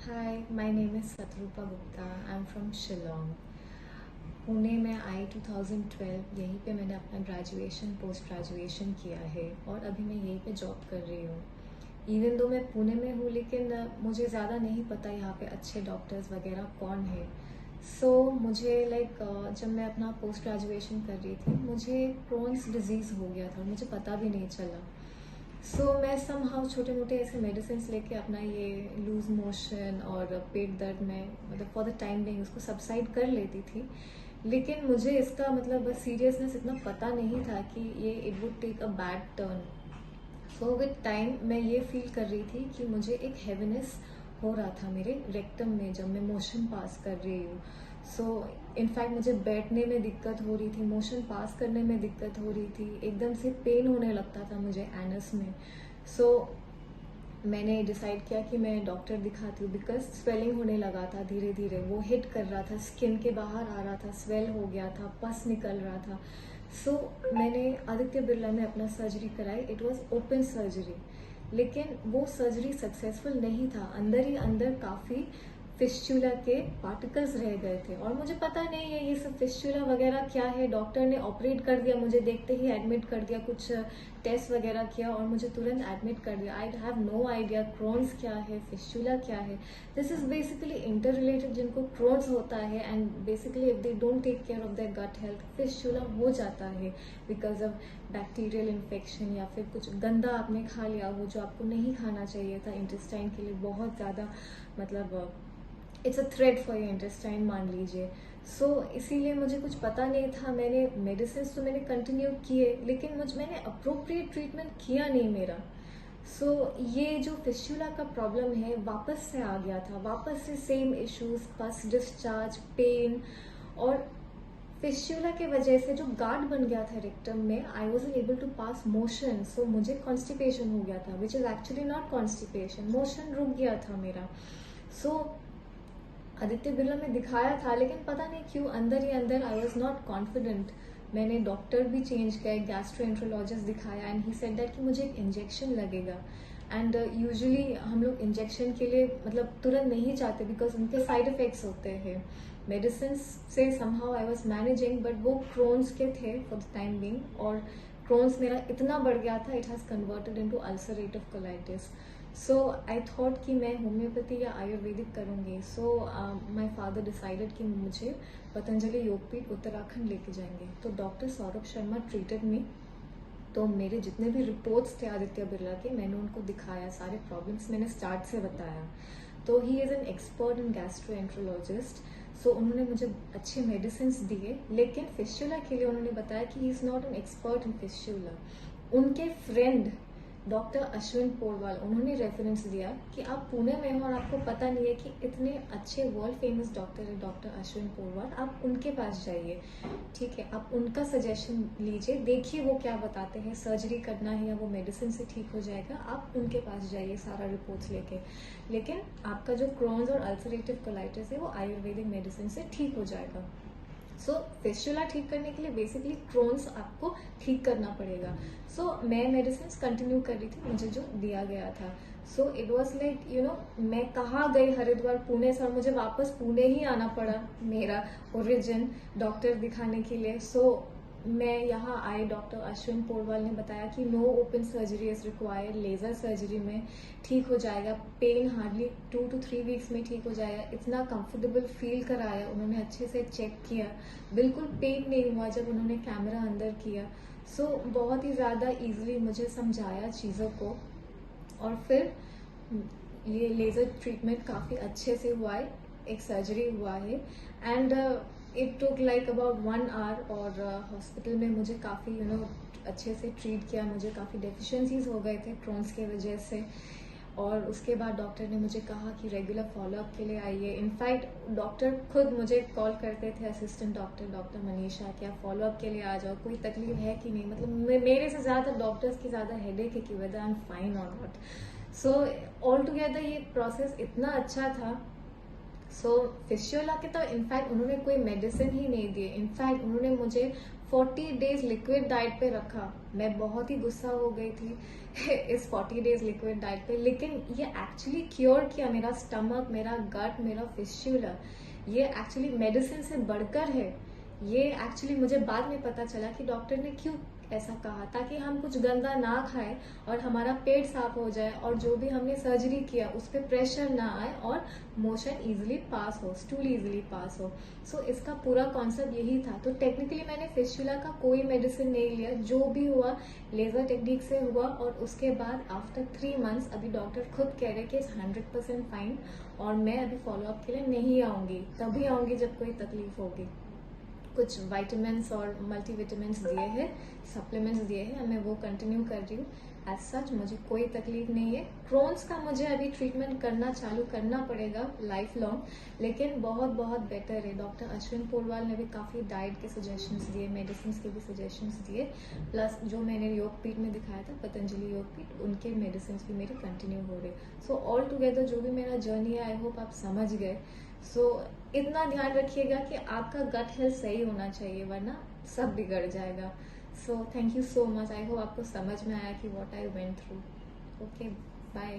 Hi, my name is Satrupa Gupta. I'm from Shillong. Pune में आई 2012। यहीं पे मैंने अपना ग्रेजुएशन पोस्ट ग्रेजुएशन किया है और अभी मैं यहीं पे जॉब कर रही हूँ। इवन दो मैं पुणे में हूँ लेकिन मुझे ज़्यादा नहीं पता यहाँ पे अच्छे डॉक्टर्स वगैरह कौन है। मुझे जब मैं अपना पोस्ट ग्रेजुएशन कर रही थी मुझे क्रोन्स डिजीज़ हो गया था, मुझे पता भी नहीं चला। मैं समहाउ छोटे मोटे ऐसे मेडिसिन लेके अपना ये लूज मोशन और पेट दर्द में मतलब फॉर द टाइम बिंग उसको सबसाइड कर लेती थी। लेकिन मुझे इसका मतलब सीरियसनेस इतना पता नहीं था कि ये it would take a bad turn. With time मैं ये फील कर रही थी कि मुझे एक हैवीनेस हो रहा था मेरे रेक्टम में जब मैं मोशन पास कर रही हूँ। इनफैक्ट मुझे बैठने में दिक्कत हो रही थी, मोशन पास करने में दिक्कत हो रही थी, एकदम से पेन होने लगता था मुझे एनस में। मैंने डिसाइड किया कि मैं डॉक्टर दिखाती हूँ बिकॉज स्वेलिंग होने लगा था धीरे धीरे, वो हिट कर रहा था, स्किन के बाहर आ रहा था, स्वेल हो गया था, पस निकल रहा था। मैंने आदित्य बिरला में अपना सर्जरी कराई। इट वाज ओपन सर्जरी, लेकिन वो सर्जरी सक्सेसफुल नहीं था। अंदर ही अंदर काफ़ी फिस्चुला के पार्टिकल्स रह गए थे और मुझे पता नहीं है ये सब फिस्चुला वगैरह क्या है। डॉक्टर ने ऑपरेट कर दिया, मुझे देखते ही एडमिट कर दिया, कुछ टेस्ट वगैरह किया और मुझे तुरंत एडमिट कर दिया। I have no idea Crohn's क्या है, फिस्चुला क्या है। This is basically interrelated. जिनको क्रोन्स होता है and basically if they don't take care of their gut health, fistula हो जाता है बिकॉज ऑफ बैक्टीरियल इन्फेक्शन या फिर कुछ गंदा आपने खा लिया हो जो आपको नहीं खाना चाहिए था। इंटेस्टाइन के लिए बहुत ज़्यादा मतलब it's a thread for your intestine मान लीजिए। इसीलिए मुझे कुछ पता नहीं था। मैंने मेडिसिन तो मैंने कंटिन्यू किए लेकिन मैंने अप्रोप्रिएट ट्रीटमेंट किया नहीं मेरा। ये जो फिस्चुला का प्रॉब्लम है वापस से आ गया था, वापस से सेम इश्यूज, पस डिस्चार्ज, पेन। और फिस्चुला के वजह से जो गार्ड बन गया था रेक्टम में, I wasn't able to pass motion. मुझे कॉन्स्टिपेशन हो गया था which is actually not constipation, motion रुक गया था मेरा। सो आदित्य बिरला में दिखाया था लेकिन पता नहीं क्यों अंदर ही अंदर आई वॉज नॉट कॉन्फिडेंट। मैंने डॉक्टर भी चेंज किया, गैस्ट्रोएंट्रोलॉजिस्ट दिखाया एंड ही सेड दैट कि मुझे एक इंजेक्शन लगेगा। एंड यूजुअली हम लोग इंजेक्शन के लिए मतलब तुरंत नहीं जाते बिकॉज उनके साइड इफेक्ट्स होते हैं। मेडिसिन से somehow I was managing but वो क्रोन्स के थे फॉर द टाइम बिंग और क्रोन्स मेरा इतना बढ़ गया था it has converted into ulcerative colitis. I thought कि मैं होम्योपैथी या आयुर्वेदिक करूँगी। माई फादर डिसाइडेड कि मुझे पतंजलि योगपीठ उत्तराखंड लेके जाएंगे। तो doctor Saurabh Sharma treated me. तो मेरे जितने भी रिपोर्ट्स थे आदित्य बिरला के मैंने उनको दिखाया, सारे प्रॉब्लम्स मैंने स्टार्ट से बताया। तो he is an expert in gastroenterologist. उन्होंने मुझे अच्छे मेडिसिन दिए लेकिन फिस्चुला के लिए उन्होंने बताया कि he is not an expert in fistula. उनके फ्रेंड डॉक्टर अश्विन पोरवाल, उन्होंने रेफरेंस दिया कि आप पुणे में हो और आपको पता नहीं है कि इतने अच्छे वर्ल्ड फेमस डॉक्टर है डॉक्टर अश्विन पोरवाल, आप उनके पास जाइए। ठीक है, आप उनका सजेशन लीजिए, देखिए वो क्या बताते हैं, सर्जरी करना है या वो मेडिसिन से ठीक हो जाएगा, आप उनके पास जाइए सारा रिपोर्ट्स लेके। लेकिन आपका जो क्रोन्स और अल्सरेटिव कोलाइटिस है वो आयुर्वेदिक मेडिसिन से ठीक हो जाएगा। फिस्चुला ठीक करने के लिए बेसिकली क्रोन्स आपको ठीक करना पड़ेगा। मैं मेडिसिन कंटिन्यू कर रही थी मुझे जो दिया गया था। It was like you know मैं कहाँ गई हरिद्वार पुणे से और मुझे वापस पुणे ही आना पड़ा मेरा ओरिजिन डॉक्टर दिखाने के लिए। मैं यहाँ आई, डॉक्टर अश्विन पोरवाल ने बताया कि no open surgery is required, laser surgery में ठीक हो जाएगा, पेन हार्डली 2 to 3 वीक्स में ठीक हो जाएगा। इतना कंफर्टेबल फील कराया उन्होंने, अच्छे से चेक किया, बिल्कुल पेन नहीं हुआ जब उन्होंने कैमरा अंदर किया। बहुत ही ज़्यादा ईजिली मुझे समझाया चीज़ों को और फिर ये लेज़र ट्रीटमेंट काफ़ी अच्छे से हुआ है, एक सर्जरी हुआ है and it took like about 1 hour. और हॉस्पिटल में मुझे काफ़ी अच्छे से ट्रीट किया। मुझे काफ़ी डेफिशिएंसीज हो गए थे क्रोन्स के वजह से और उसके बाद डॉक्टर ने मुझे कहा कि रेगुलर फॉलोअप के लिए आइए। इनफैक्ट डॉक्टर खुद मुझे कॉल करते थे, असिस्टेंट डॉक्टर मनीषा, क्या फॉलोअप के लिए आ जाओ, कोई तकलीफ है कि नहीं। मतलब मेरे से ज़्यादा डॉक्टर्स की ज़्यादा हेडेक है कि वेदर आई एम फाइन और नॉट। ऑल टुगेदर ये प्रोसेस इतना अच्छा था। फिस्चुला के तो इनफैक्ट उन्होंने कोई मेडिसिन ही नहीं दिए, इनफैक्ट उन्होंने मुझे 40 डेज लिक्विड डाइट पे रखा। मैं बहुत ही गुस्सा हो गई थी इस 40 डेज लिक्विड डाइट पे, लेकिन ये एक्चुअली क्योर किया मेरा स्टमक, मेरा गट, मेरा फिस्टुला। ये एक्चुअली मेडिसिन से बढ़कर है। ये एक्चुअली मुझे बाद में पता चला कि डॉक्टर ने क्यों ऐसा कहा, ताकि हम कुछ गंदा ना खाएं और हमारा पेट साफ हो जाए, और जो भी हमने सर्जरी किया उस पर प्रेशर ना आए और मोशन इजीली पास हो, स्टूल इजीली पास हो। सो इसका पूरा कॉन्सेप्ट यही था। तो टेक्निकली मैंने फिस्टुला का कोई मेडिसिन नहीं लिया, जो भी हुआ लेजर टेक्निक से हुआ। और उसके बाद आफ्टर 3 मंथ्स अभी डॉक्टर खुद कह रहे कि 100% फाइन, और मैं अभी फॉलोअप के लिए नहीं आऊंगी, तभी आऊंगी जब कोई तकलीफ होगी। कुछ वाइटामिन्स और मल्टीविटामिन्स दिए हैं, सप्लीमेंट्स दिए हैं, मैं वो कंटिन्यू कर रही हूँ। एज सच मुझे कोई तकलीफ नहीं है। क्रोन्स का मुझे अभी ट्रीटमेंट करना चालू करना पड़ेगा लाइफ लॉन्ग, लेकिन बहुत बहुत बेटर है। डॉक्टर अश्विन पोरवाल ने भी काफ़ी डाइट के सजेशंस दिए, मेडिसिन के भी सजेशंस दिए, प्लस जो मैंने योगपीठ में दिखाया था, पतंजलि योगपीठ, उनके मेडिसिन भी मेरे कंटिन्यू हो रहे। सो ऑल टुगेदर जो भी मेरा जर्नी है, आई होप आप समझ गए। सो इतना ध्यान रखिएगा कि आपका गट हेल्थ सही होना चाहिए, वरना सब बिगड़ जाएगा। So thank you so much. I hope आपको समझ में आया कि what I went through. Okay, bye.